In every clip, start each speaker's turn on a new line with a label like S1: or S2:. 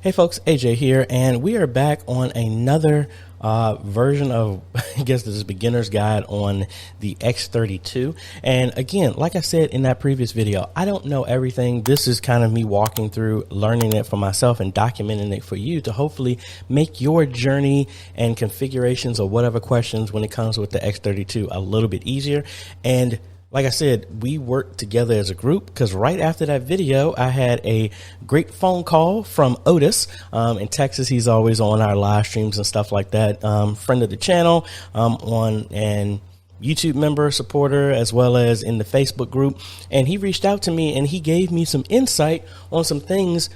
S1: Hey folks, AJ here, and we are back on another version of, I guess this is beginner's guide on the X32. And again, like I said in that previous video, I don't know everything. This is kind of me walking through, learning it for myself and documenting it for you to hopefully make your journey and configurations or whatever questions when it comes with the X32 a little bit easier. And like I said, we worked together as a group because right after that video, I had a great phone call from Otis in Texas. He's always on our live streams and stuff like that. Friend of the channel, on and YouTube member, supporter, as well as in the Facebook group. And he reached out to me and he gave me some insight on some things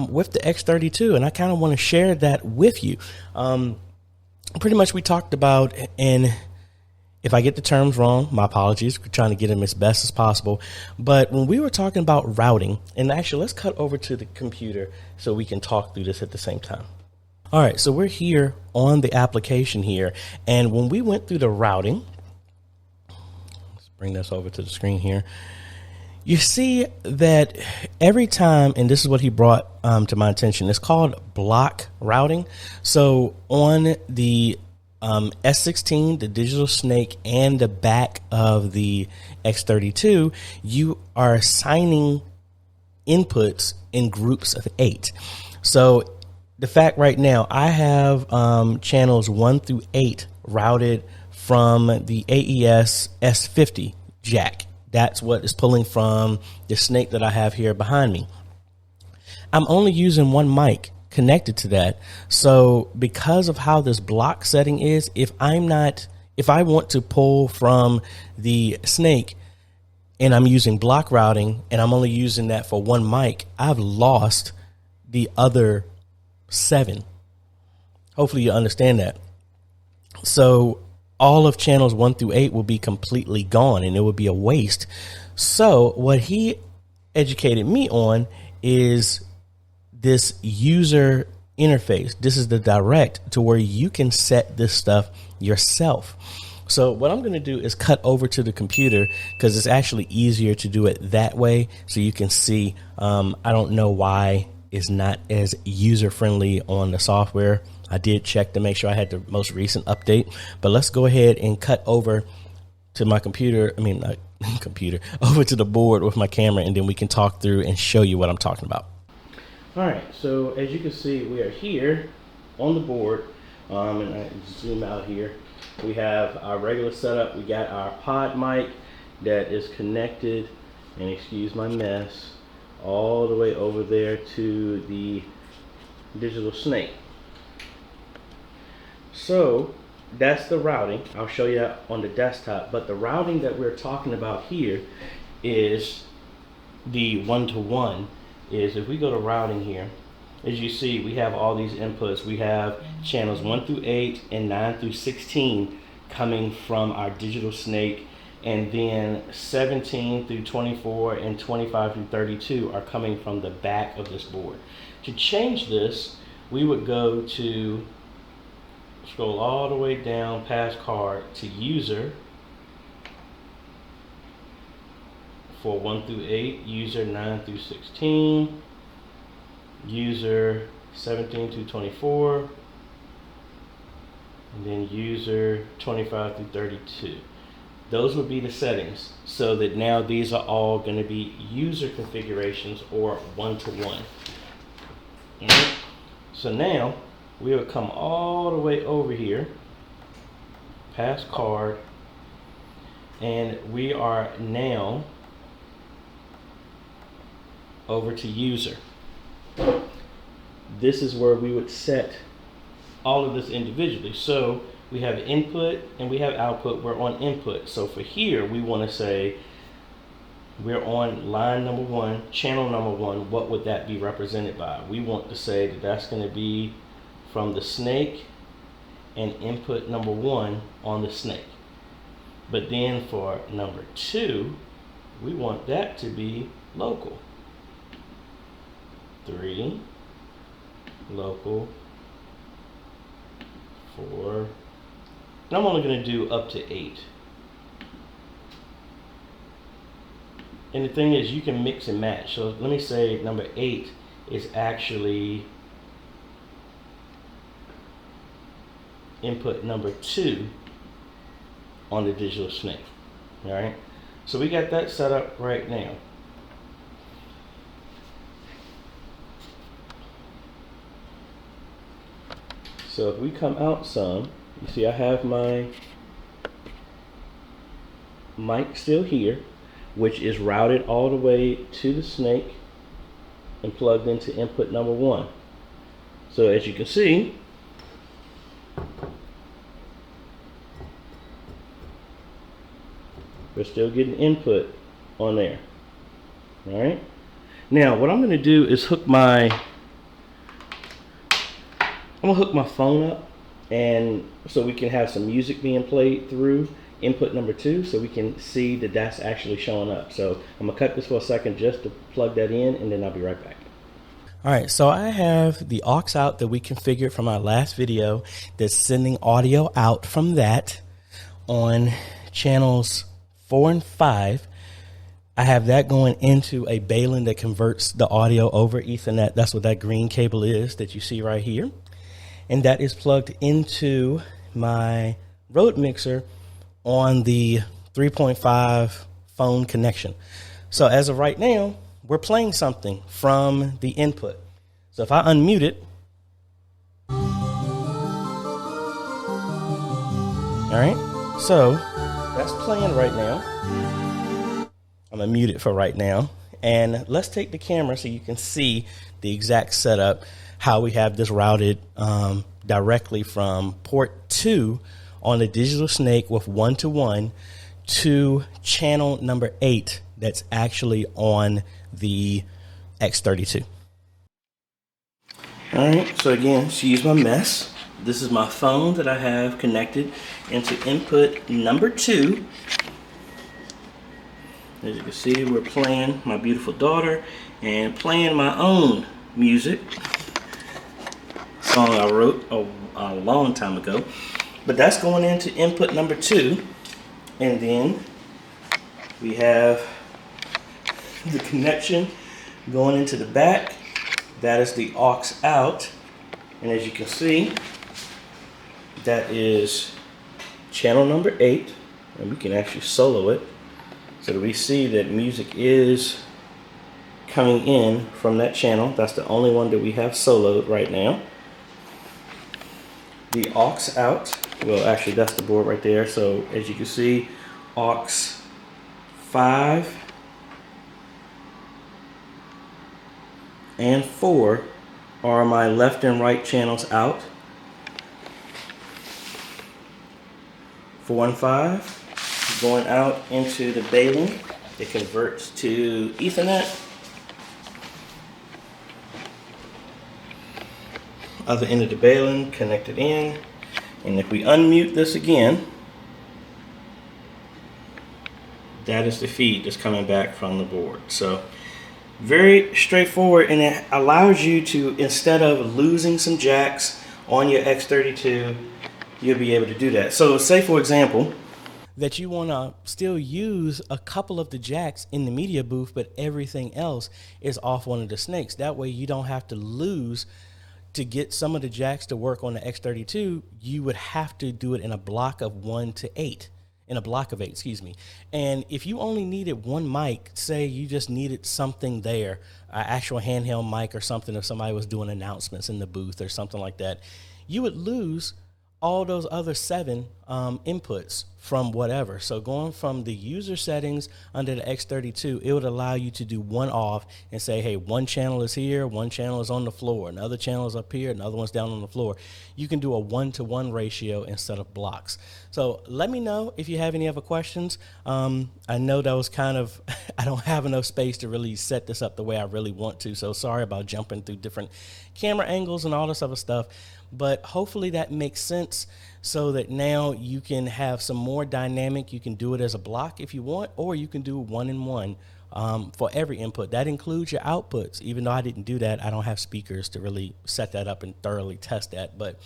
S1: with the X32. And I kind of want to share that with you. Pretty much we talked about, and if I get the terms wrong, my apologies. We're trying to get them as best as possible. But when we were talking about routing, and actually let's cut over to the computer so we can talk through this at the same time. All right, so we're here on the application here. And when we went through the routing, let's bring this over to the screen here. You see that every time, and this is what he brought to my attention, it's called block routing. So on the S16, the digital snake, and the back of the X32, you are assigning inputs in groups of 8. So the fact right now, I have channels 1 through 8 routed from the AES S50 jack. That's what is pulling from the snake that I have here behind me. I'm only using one mic connected to that. So because of how this block setting is, if I want to pull from the snake and I'm using block routing and I'm only using that for one mic, I've lost the other 7. Hopefully you understand that. So all of channels 1 through 8 will be completely gone and it would be a waste. So what he educated me on is this user interface. This is the direct to where you can set this stuff yourself. So what I'm going to do is cut over to the computer because it's actually easier to do it that way. So you can see, I don't know why it's not as user friendly on the software. I did check to make sure I had the most recent update, but let's go ahead and cut over to my computer. Over to the board with my camera, and then we can talk through and show you what I'm talking about. All right, so as you can see, we are here on the board, and I zoom out here. We have our regular setup. We got our pod mic that is connected, and excuse my mess, all the way over there to the digital snake. So that's the routing. I'll show you that on the desktop, but the routing that we're talking about here is the one-to-one. Is if we go to routing here, as you see, we have all these inputs. We have channels 1 through 8 and 9 through 16 coming from our digital snake, and then 17 through 24 and 25 through 32 are coming from the back of this board. To change this, we would go to, scroll all the way down past card to user. For 1 through 8, user 9 through 16, user 17 through 24, and then user 25 through 32. Those would be the settings, so that now these are all going to be user configurations or one-to-one. Right? So now we will come all the way over here, past card, and we are now over to user. This is where we would set all of this individually. So we have input and we have output. We're on input. So for here, we want to say we're on line number 1, channel number 1. What would that be represented by? We want to say that that's going to be from the snake and input number 1 on the snake. But then for number 2, we want that to be local. 3, local, 4, and I'm only going to do up to 8. And the thing is, you can mix and match. So let me say number 8 is actually input number 2 on the digital snake. All right, so we got that set up right now. So if we come out some, you see I have my mic still here, which is routed all the way to the snake and plugged into input number 1. So as you can see, we're still getting input on there. All right. Now what I'm going to do is hook my phone up, and so we can have some music being played through input number 2, so we can see that that's actually showing up. So I'm gonna cut this for a second just to plug that in, and then I'll be right back. All right, so I have the aux out that we configured from our last video that's sending audio out from that on channels 4 and 5. I have that going into a baling that converts the audio over Ethernet. That's what that green cable is that you see right here. And that is plugged into my Rode mixer on the 3.5 phone connection. So as of right now, we're playing something from the input. So if I unmute it, all right, so that's playing right now. I'm gonna mute it for right now. And let's take the camera so you can see the exact setup, how we have this routed directly from port 2 on the digital snake with 1-to-1 to channel number 8 that's actually on the X32. All right, so again, excuse my mess. This is my phone that I have connected into input number 2. As you can see, we're playing my beautiful daughter and playing my own music. Song I wrote a long time ago. But that's going into input number 2. And then we have the connection going into the back. That is the aux out. And as you can see, that is channel number 8. And we can actually solo it so that we see that music is coming in from that channel. That's the only one that we have soloed right now. The aux out, well actually that's the board right there. So as you can see, aux 5 and 4 are my left and right channels out. 4 and 5 going out into the baling. It converts to Ethernet. Other end of the baling connected in. And if we unmute this again, that is the feed that's coming back from the board. So very straightforward, and it allows you to, instead of losing some jacks on your X32, you'll be able to do that. So say for example that you want to still use a couple of the jacks in the media booth, but everything else is off one of the snakes. That way you don't have to lose. To get some of the jacks to work on the X32, you would have to do it in a block of 1 to 8, in a block of 8, excuse me. And if you only needed one mic, say you just needed something there, an actual handheld mic or something, if somebody was doing announcements in the booth or something like that, you would lose all those other 7 inputs from whatever. So going from the user settings under the X32, it would allow you to do one off and say, hey, one channel is here, one channel is on the floor, another channel is up here, another one's down on the floor. You can do a 1-to-1 ratio instead of blocks. So let me know if you have any other questions. I know that was kind of, I don't have enough space to really set this up the way I really want to. So sorry about jumping through different camera angles and all this other stuff. But hopefully that makes sense so that now you can have some more dynamic. You can do it as a block if you want, or you can do 1-in-1 for every input. That includes your outputs. Even though I didn't do that, I don't have speakers to really set that up and thoroughly test that. But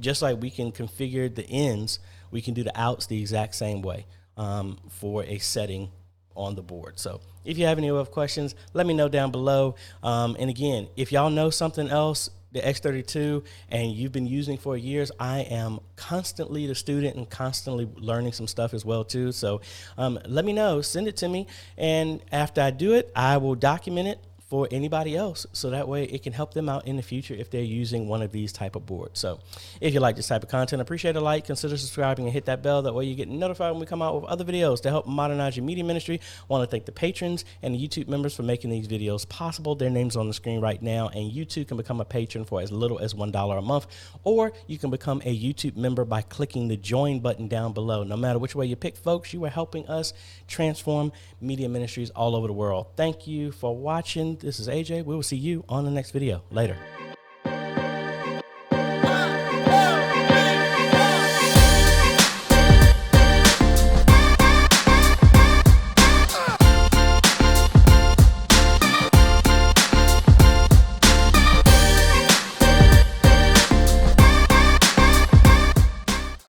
S1: just like we can configure the ins, we can do the outs the exact same way for a setting on the board. So if you have any other questions, let me know down below. And again, if y'all know something else the X32 and you've been using for years, I am constantly the student and constantly learning some stuff as well too. So let me know, send it to me, and after I do it, I will document it for anybody else, so that way it can help them out in the future if they're using one of these type of boards. So if you like this type of content, appreciate a like, consider subscribing, and hit that bell. That way you get notified when we come out with other videos to help modernize your media ministry. I want to thank the patrons and the YouTube members for making these videos possible. Their names on the screen right now, and you too can become a patron for as little as $1 a month, or you can become a YouTube member by clicking the join button down below. No matter which way you pick, folks, you are helping us transform media ministries all over the world. Thank you for watching. This is AJ. We will see you on the next video. Later.